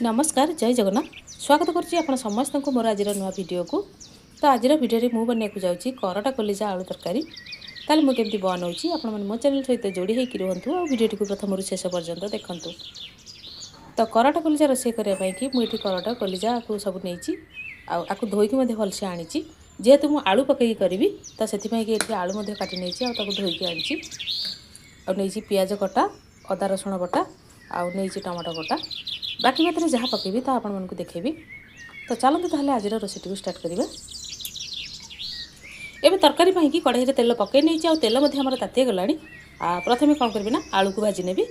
नमस्कार जय जगन्नाथ स्वागत करुच्ची आपण समस्त को मोर आज नुआ वीडियो को। तो आज वीडियो मु बनवाक जाऊँगी कराटा कलिजा आलू तरकारी। ताल मुझे केमती बनाऊँगी आपण मो चैनल सहित जोड़ी होकर रुहतु और वीडियो टी प्रथम शेष पर्यंत देखूँ। तो कराटा कलिजा रोषे करने कि मुझे कराटा कलिजा को सब नहीं आपको धोईकी भलसे आनी जेहेतु मुझे आलू पकई करी तो से आलू काटी नहीं धोईकी आनी नहीं पियाज कटा अदा रसुण बटा आउ नहीं टमाटो बटा बाकी मात्र जहाँ पकेबी तो आपण मानक देखेबी। तो चलते ताहले आज रोषेटी को स्टार्ट करिबा। एबे तरकारी पई कि कढ़ाई रे तेल पकई नहीं आ तेल मध्ये हमर ताती गलानी। प्रथमे कौन करबी ना आलू को भाजी नेबी।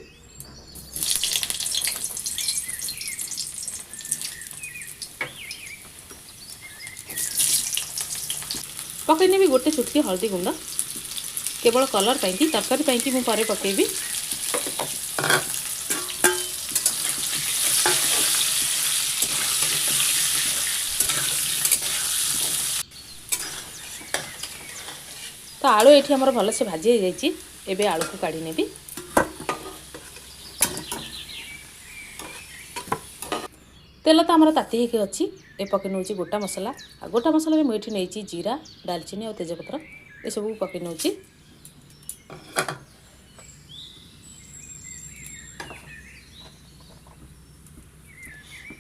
पकई नेबी गोटे चुटकी हल्दी गुंड केवल कलर पई कि तरकारी पई कि मु पारे पकेबी। तो आलू ये आमर भलसे भाजी हो जाए आलू को काढ़ी नेबी। तेल तो आमर ताती होकर अच्छी ए पकई नौ गोटा मसला गोटा मसला मुझे नहीं जीरा डालचीनी और तेजपत्र ये सब पकई नौ।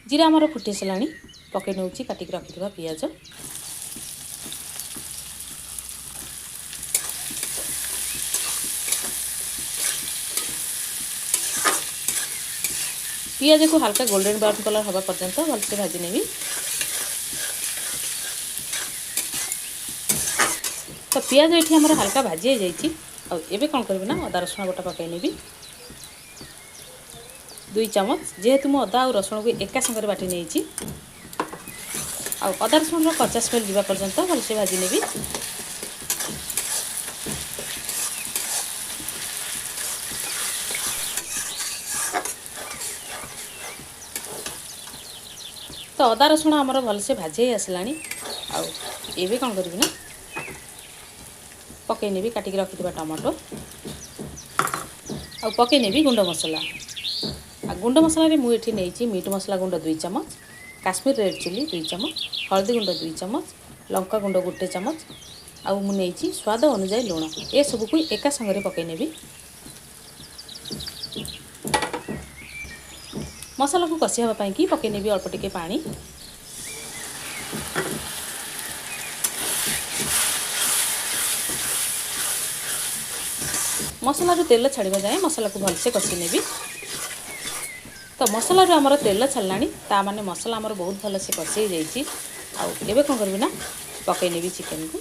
जीरा आमर फुटी सारा पकई नौ काटिक रखिथा पियाज पियाज को हल्का गोल्डन ब्राउन कलर हवा पर्यंत भलसे भाजी नेबी। तो पियाज ये आमर हल्का भाजी हो जाए कौन करबी ना अदा रसुण बटा पकई नेबी 2 चम्मच जेहेतु मु अदा और रसुण को एका संगे बाटी नहीं अदा रसुण कच्चा स्मेल जावा पर्यंत भलसे भाजी नेबी। तो अदा रसुण आमर भलसे भाजी आसला आवे कौन करबी ना पकई नेबी काटिक रखिथिबा टमाटो आ पकई नेबी गुंड मसला गुंड मसला रे मुझे नहीं मीट मसला गुंड 2 चम्मच काश्मीर रेड चिली 2 चम्मच हल्दी गुंड 2 चम्मच लंका गुंड 1 चम्मच आउ मु नहीं स्वाद अनुसार लुण ए सब को एका संगे पकई नेबी। मसला को कषि हाँपाई कि पकई नेबी अल्प टिके पानी। मसला तेल छाड़ा जाए मसला को भलसे कषि नेबी। तो मसला आमर तेल छाड़ा ता माने मसला आमर बहुत भलसे कषि जाइए आवे कौन करबी ना पकई नेबी चिकेन को।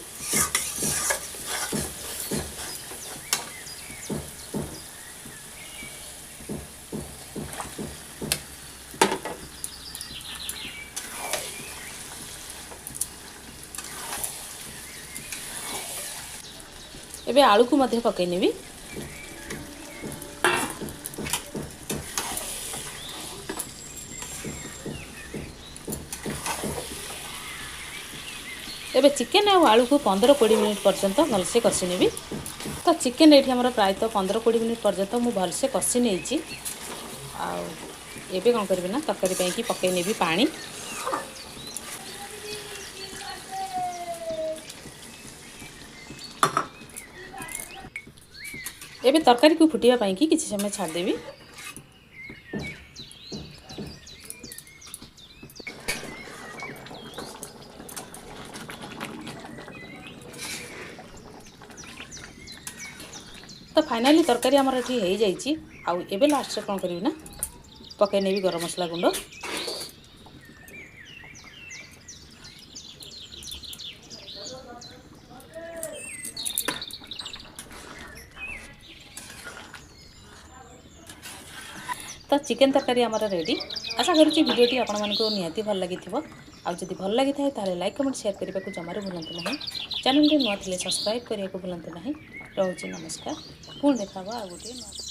एबे आलू को मध्य पकई नेबी। एबे चिकेन और आलू को 15-20 मिनट पर्यंत भलसे कषि नेबी। तो चिकेन ये आमर प्रायतः 15-20 मिनट पर्यंत मु भलसे कषि नहीं एबे कौन करबी ना तरकारी पई कि पकई नेबी पानी। एबे तरकारी को फुटिया पाई कि किछि समय छाड़ देबी। तो फाइनाली तरकारी आमर ये हो जाइए आउ एबे लास्ट कौन करबी ना पकई नेबी गरम मसला गुंड। तो चिकेन तरकारी आमर रेडी। आशा करुच्ची वीडियोटी आपण मानक निहाती भल लगी आदि भल लगी था लाइक कमेंट शेयर करने को जमार भूलु ना। चैनल नुआ थे सब्सक्राइब करने को भूलु ना। रोचे नमस्कार पुणी देखा आ गोटे।